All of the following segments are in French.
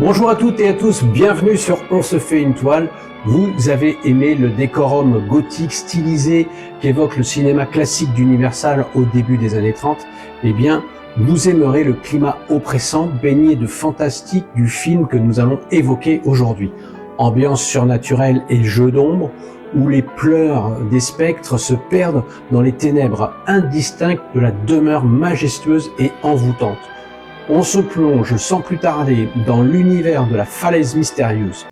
Bonjour à toutes et à tous, bienvenue sur On se fait une toile. Vous avez aimé le décorum gothique stylisé qu'évoque le cinéma classique d'Universal au début des années 30? Eh bien, vous aimerez le climat oppressant, baigné de fantastique du film que nous allons évoquer aujourd'hui. Ambiance surnaturelle et jeu d'ombre, où les pleurs des spectres se perdent dans les ténèbres indistinctes de la demeure majestueuse et envoûtante. On se plonge sans plus tarder dans l'univers de la falaise mystérieuse.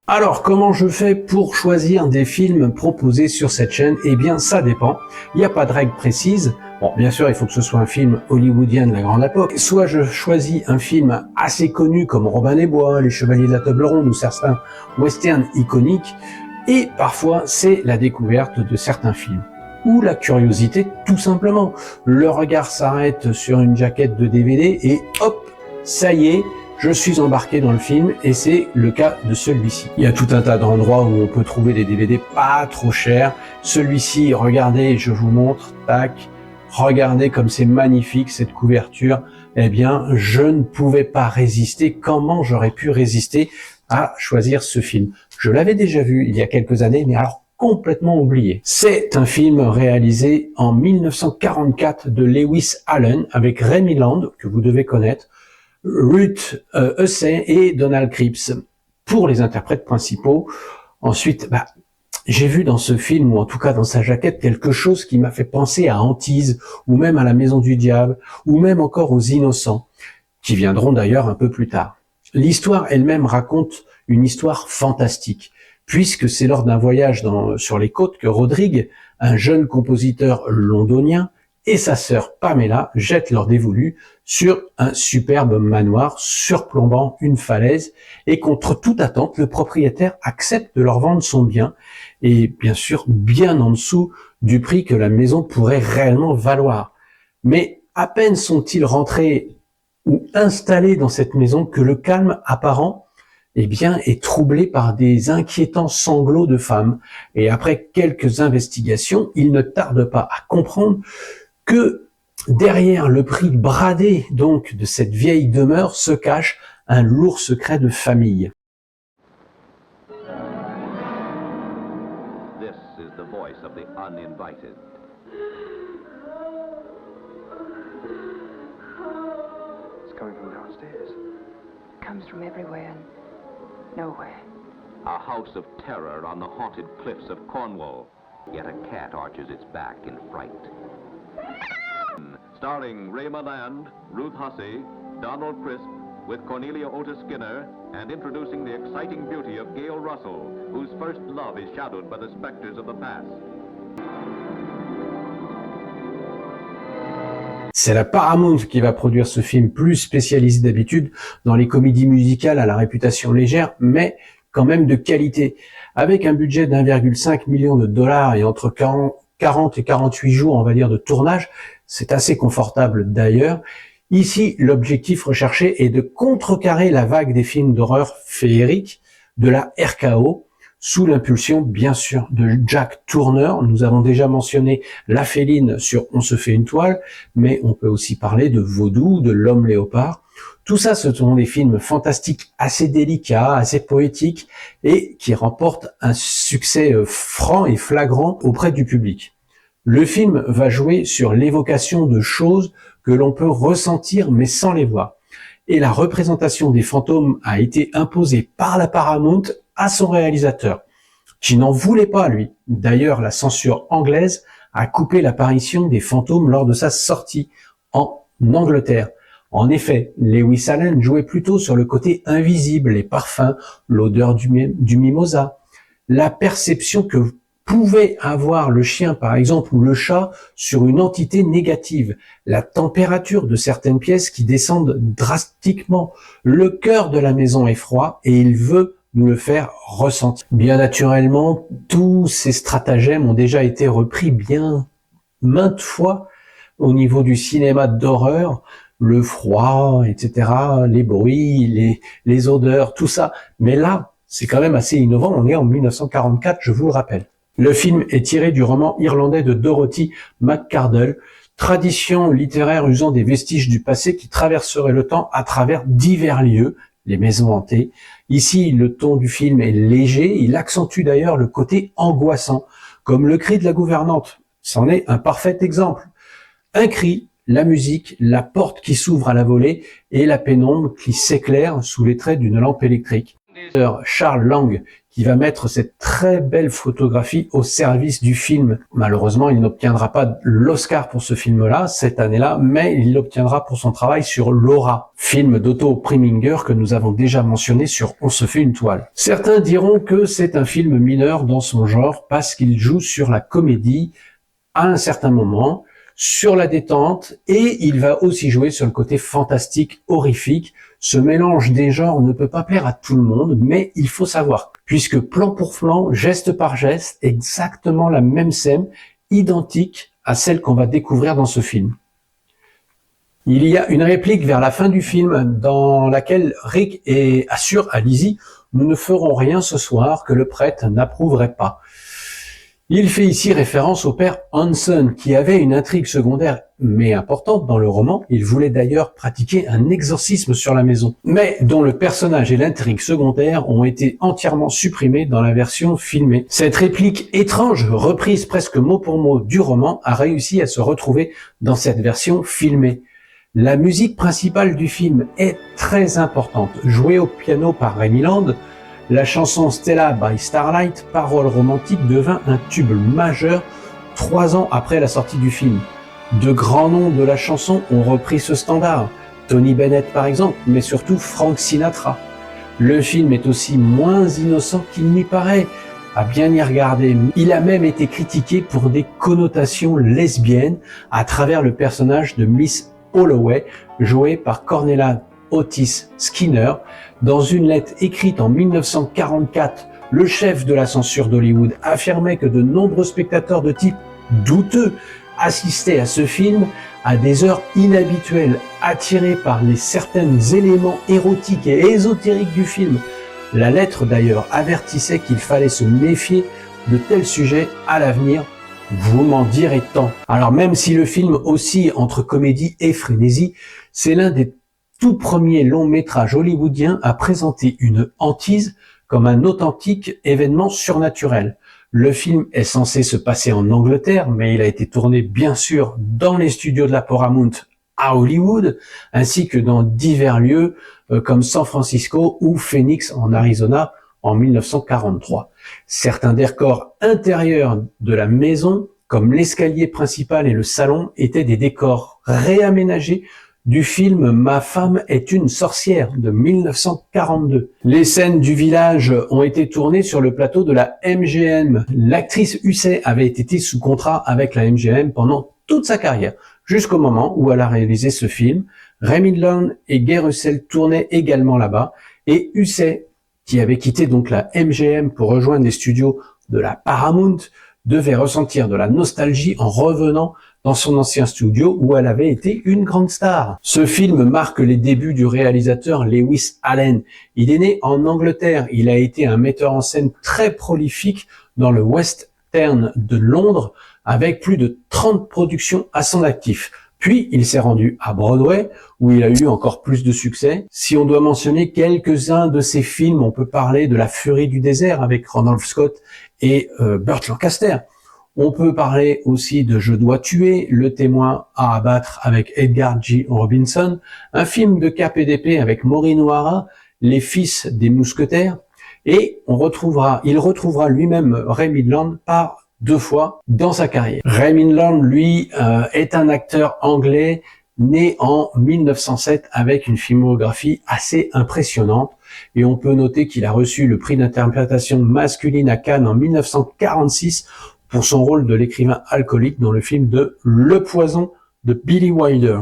Alors, comment je fais pour choisir des films proposés sur cette chaîne? Eh bien, ça dépend. Il n'y a pas de règle précise. Bon, bien sûr, il faut que ce soit un film hollywoodien de la grande époque. Soit je choisis un film assez connu comme Robin des Bois, Les Chevaliers de la Table Ronde ou certains westerns iconiques. Et parfois, c'est la découverte de certains films. Ou la curiosité, tout simplement. Le regard s'arrête sur une jaquette de DVD et hop, ça y est, je suis embarqué dans le film et c'est le cas de celui-ci. Il y a tout un tas d'endroits où on peut trouver des DVD pas trop chers. Celui-ci, regardez, je vous montre, tac, regardez comme c'est magnifique cette couverture. Eh bien, je ne pouvais pas résister. Comment j'aurais pu résister à choisir ce film? Je l'avais déjà vu il y a quelques années, mais alors complètement oublié. C'est un film réalisé en 1944 de Lewis Allen avec Ray Milland, que vous devez connaître, Ruth Hussey et Donald Cripps pour les interprètes principaux. Ensuite, j'ai vu dans ce film, ou en tout cas dans sa jaquette, quelque chose qui m'a fait penser à Antise, ou même à La Maison du Diable, ou même encore aux Innocents, qui viendront d'ailleurs un peu plus tard. L'histoire elle-même raconte une histoire fantastique, puisque c'est lors d'un voyage sur les côtes que Rodrigue, un jeune compositeur londonien, et sa sœur Pamela jettent leur dévolu sur un superbe manoir surplombant une falaise et contre toute attente, le propriétaire accepte de leur vendre son bien et bien sûr bien en dessous du prix que la maison pourrait réellement valoir. Mais à peine sont-ils rentrés ou installés dans cette maison que le calme apparent est troublé par des inquiétants sanglots de femmes. Et après quelques investigations, ils ne tardent pas à comprendre que derrière le prix bradé donc de cette vieille demeure se cache un lourd secret de famille. This is the voice of the uninvited. It's coming from downstairs. It comes from everywhere and nowhere. A house of terror on the haunted cliffs of Cornwall. Yet a cat arches its back in fright. Starring Ray Milland, Ruth Hussey, Donald Crisp, with Cornelia Otis Skinner, and introducing the exciting beauty of Gail Russell, whose first love is shadowed by the specters of the past. C'est la Paramount qui va produire ce film, plus spécialisé d'habitude dans les comédies musicales à la réputation légère, mais quand même de qualité. Avec un budget d'1,5 million de dollars et entre 40 et 48 jours, on va dire, de tournage, c'est assez confortable d'ailleurs. Ici, l'objectif recherché est de contrecarrer la vague des films d'horreur féeriques de la RKO, sous l'impulsion, bien sûr, de Jack Turner. Nous avons déjà mentionné La Féline sur On se fait une toile, mais on peut aussi parler de Vaudou, de L'Homme Léopard. Tout ça, ce sont des films fantastiques assez délicats, assez poétiques, et qui remportent un succès franc et flagrant auprès du public. Le film va jouer sur l'évocation de choses que l'on peut ressentir mais sans les voir. Et la représentation des fantômes a été imposée par la Paramount à son réalisateur, qui n'en voulait pas lui. D'ailleurs, la censure anglaise a coupé l'apparition des fantômes lors de sa sortie en Angleterre. En effet, Lewis Allen jouait plutôt sur le côté invisible, les parfums, l'odeur du mimosa, la perception que pouvait avoir le chien, par exemple, ou le chat, sur une entité négative, la température de certaines pièces qui descendent drastiquement. Le cœur de la maison est froid et il veut nous le faire ressentir. Bien naturellement, tous ces stratagèmes ont déjà été repris bien maintes fois au niveau du cinéma d'horreur, le froid, etc., les bruits, les odeurs, tout ça. Mais là, c'est quand même assez innovant, on est en 1944, je vous le rappelle. Le film est tiré du roman irlandais de Dorothy McCardle, tradition littéraire usant des vestiges du passé qui traverserait le temps à travers divers lieux, les maisons hantées. Ici, le ton du film est léger, il accentue d'ailleurs le côté angoissant, comme le cri de la gouvernante. C'en est un parfait exemple. Un cri, la musique, la porte qui s'ouvre à la volée et la pénombre qui s'éclaire sous les traits d'une lampe électrique. Charles Lang qui va mettre cette très belle photographie au service du film. Malheureusement, il n'obtiendra pas l'Oscar pour ce film-là, cette année-là, mais il l'obtiendra pour son travail sur Laura, film d'Otto Preminger que nous avons déjà mentionné sur On se fait une toile. Certains diront que c'est un film mineur dans son genre parce qu'il joue sur la comédie à un certain moment, sur la détente, et il va aussi jouer sur le côté fantastique, horrifique. Ce mélange des genres ne peut pas plaire à tout le monde, mais il faut savoir, puisque plan pour plan, geste par geste, exactement la même scène, identique à celle qu'on va découvrir dans ce film. Il y a une réplique vers la fin du film dans laquelle Rick assure à Lizzie « Nous ne ferons rien ce soir que le prêtre n'approuverait pas ». Il fait ici référence au père Hanson, qui avait une intrigue secondaire mais importante dans le roman. Il voulait d'ailleurs pratiquer un exorcisme sur la maison, mais dont le personnage et l'intrigue secondaire ont été entièrement supprimés dans la version filmée. Cette réplique étrange, reprise presque mot pour mot du roman, a réussi à se retrouver dans cette version filmée. La musique principale du film est très importante, jouée au piano par Remy Land. La chanson Stella by Starlight, parole romantique, devint un tube majeur 3 ans après la sortie du film. De grands noms de la chanson ont repris ce standard. Tony Bennett par exemple, mais surtout Frank Sinatra. Le film est aussi moins innocent qu'il n'y paraît, à bien y regarder. Il a même été critiqué pour des connotations lesbiennes à travers le personnage de Miss Holloway, joué par Cornelia Otis Skinner. Dans une lettre écrite en 1944, le chef de la censure d'Hollywood affirmait que de nombreux spectateurs de type douteux assistaient à ce film à des heures inhabituelles, attirés par les certains éléments érotiques et ésotériques du film. La lettre d'ailleurs avertissait qu'il fallait se méfier de tels sujets à l'avenir. Vous m'en direz tant. Alors même si le film oscille entre comédie et frénésie, c'est l'un des tout premier long métrage hollywoodien à présenter une hantise comme un authentique événement surnaturel. Le film est censé se passer en Angleterre, mais il a été tourné bien sûr dans les studios de la Paramount à Hollywood, ainsi que dans divers lieux comme San Francisco ou Phoenix en Arizona en 1943. Certains décors intérieurs de la maison, comme l'escalier principal et le salon, étaient des décors réaménagés du film Ma femme est une sorcière de 1942. Les scènes du village ont été tournées sur le plateau de la MGM. L'actrice Husset avait été sous contrat avec la MGM pendant toute sa carrière, jusqu'au moment où elle a réalisé ce film. Remy Land et Gay Russell tournaient également là-bas, et Husset, qui avait quitté donc la MGM pour rejoindre les studios de la Paramount, devait ressentir de la nostalgie en revenant dans son ancien studio où elle avait été une grande star. Ce film marque les débuts du réalisateur Lewis Allen. Il est né en Angleterre. Il a été un metteur en scène très prolifique dans le West End de Londres, avec plus de 30 productions à son actif. Puis, il s'est rendu à Broadway, où il a eu encore plus de succès. Si on doit mentionner quelques-uns de ses films, on peut parler de La Furie du désert avec Ronald Scott et Burt Lancaster. On peut parler aussi de Je dois tuer, Le témoin à abattre avec Edgar G. Robinson, un film de KPDP avec Maureen O'Hara, Les fils des mousquetaires, et il retrouvera lui-même Remy Land par 2 fois dans sa carrière. Remy Land, lui, est un acteur anglais né en 1907 avec une filmographie assez impressionnante, et on peut noter qu'il a reçu le prix d'interprétation masculine à Cannes en 1946 pour son rôle de l'écrivain alcoolique dans le film de Le Poison de Billy Wilder.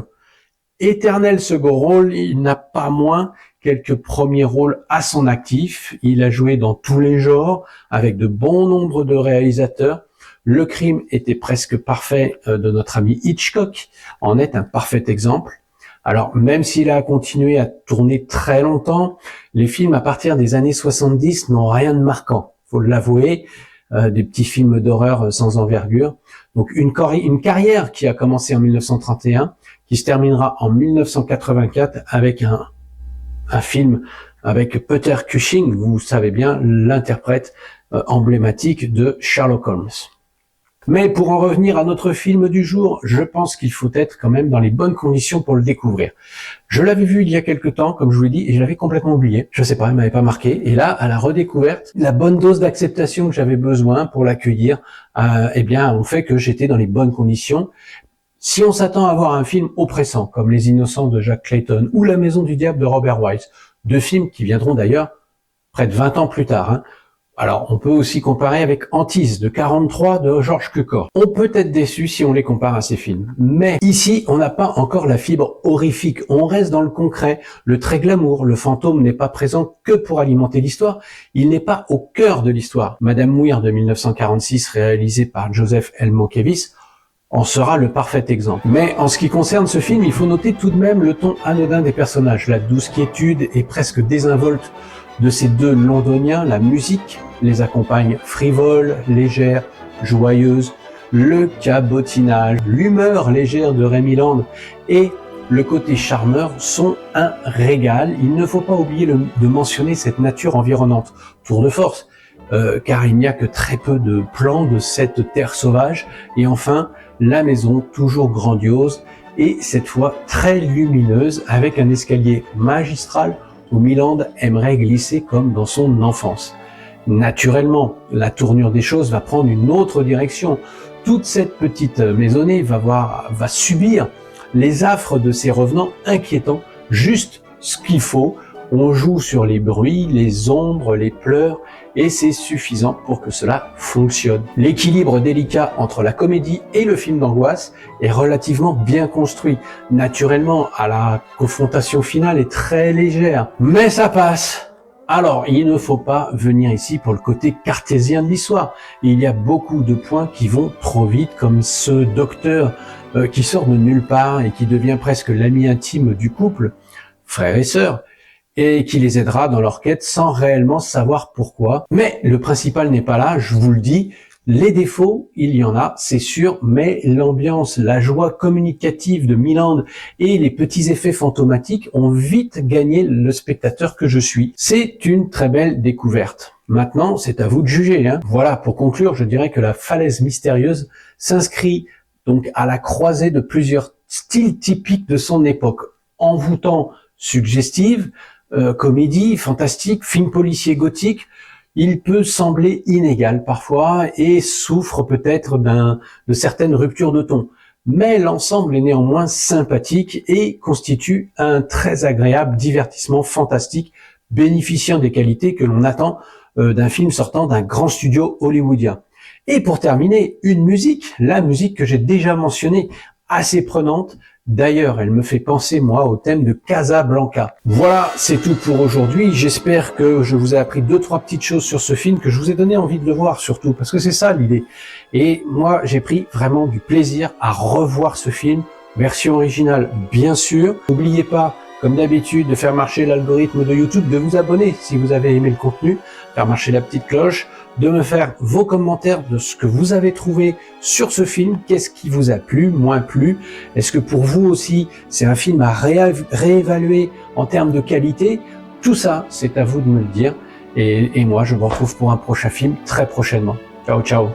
Éternel second rôle, il n'a pas moins quelques premiers rôles à son actif. Il a joué dans tous les genres, avec de bons nombres de réalisateurs. Le crime était presque parfait de notre ami Hitchcock en est un parfait exemple. Alors, même s'il a continué à tourner très longtemps, les films à partir des années 70 n'ont rien de marquant, faut l'avouer, des petits films d'horreur sans envergure. Donc, une carrière qui a commencé en 1931, qui se terminera en 1984 avec un film avec Peter Cushing, vous savez bien, l'interprète emblématique de Sherlock Holmes. Mais pour en revenir à notre film du jour, je pense qu'il faut être quand même dans les bonnes conditions pour le découvrir. Je l'avais vu il y a quelque temps, comme je vous l'ai dit, et je l'avais complètement oublié. Je sais pas, il m'avait pas marqué. Et là, à la redécouverte, la bonne dose d'acceptation que j'avais besoin pour l'accueillir, eh bien, on fait que j'étais dans les bonnes conditions. Si on s'attend à voir un film oppressant, comme Les Innocents de Jack Clayton ou La Maison du Diable de Robert Wise, deux films qui viendront d'ailleurs près de 20 ans plus tard, hein. Alors, on peut aussi comparer avec Antise de 43 de George Cukor. On peut être déçu si on les compare à ces films. Mais ici, on n'a pas encore la fibre horrifique. On reste dans le concret, le trait glamour. Le fantôme n'est pas présent que pour alimenter l'histoire. Il n'est pas au cœur de l'histoire. Madame Weir de 1946, réalisée par Joseph L. Mankiewicz, en sera le parfait exemple. Mais en ce qui concerne ce film, il faut noter tout de même le ton anodin des personnages, la douce quiétude et presque désinvolte de ces deux londoniens. La musique les accompagne frivole, légère, joyeuse, le cabotinage, l'humeur légère de Rémi Land et le côté charmeur sont un régal. Il ne faut pas oublier de mentionner cette nature environnante. Tour de force, car il n'y a que très peu de plans de cette terre sauvage. Et enfin, la maison toujours grandiose et cette fois très lumineuse avec un escalier magistral où Milland aimerait glisser comme dans son enfance. Naturellement, la tournure des choses va prendre une autre direction. Toute cette petite maisonnée va subir les affres de ces revenants inquiétants, juste ce qu'il faut. On joue sur les bruits, les ombres, les pleurs, et c'est suffisant pour que cela fonctionne. L'équilibre délicat entre la comédie et le film d'angoisse est relativement bien construit. Naturellement, la confrontation finale est très légère, mais ça passe. Alors, il ne faut pas venir ici pour le côté cartésien de l'histoire. Il y a beaucoup de points qui vont trop vite, comme ce docteur qui sort de nulle part et qui devient presque l'ami intime du couple, frère et sœur, et qui les aidera dans leur quête sans réellement savoir pourquoi. Mais le principal n'est pas là, je vous le dis. Les défauts, il y en a, c'est sûr, mais l'ambiance, la joie communicative de Milland et les petits effets fantomatiques ont vite gagné le spectateur que je suis. C'est une très belle découverte. Maintenant, c'est à vous de juger, hein. Voilà, pour conclure, je dirais que La Falaise Mystérieuse s'inscrit donc à la croisée de plusieurs styles typiques de son époque. Envoûtant, suggestive, comédie, fantastique, film policier gothique. Il peut sembler inégal parfois et souffre peut-être de certaines ruptures de ton. Mais l'ensemble est néanmoins sympathique et constitue un très agréable divertissement fantastique, bénéficiant des qualités que l'on attend d'un film sortant d'un grand studio hollywoodien. Et pour terminer, une musique, la musique que j'ai déjà mentionnée, assez prenante. D'ailleurs, elle me fait penser, moi, au thème de Casablanca. Voilà, c'est tout pour aujourd'hui. J'espère que je vous ai appris 2-3 petites choses sur ce film, que je vous ai donné envie de le voir surtout, parce que c'est ça l'idée. Et moi, j'ai pris vraiment du plaisir à revoir ce film, version originale, bien sûr. N'oubliez pas, comme d'habitude, de faire marcher l'algorithme de YouTube, de vous abonner si vous avez aimé le contenu, faire marcher la petite cloche, de me faire vos commentaires de ce que vous avez trouvé sur ce film, qu'est-ce qui vous a plu, moins plu, est-ce que pour vous aussi c'est un film à réévaluer en termes de qualité, tout ça c'est à vous de me le dire, et moi je vous retrouve pour un prochain film très prochainement. Ciao ciao.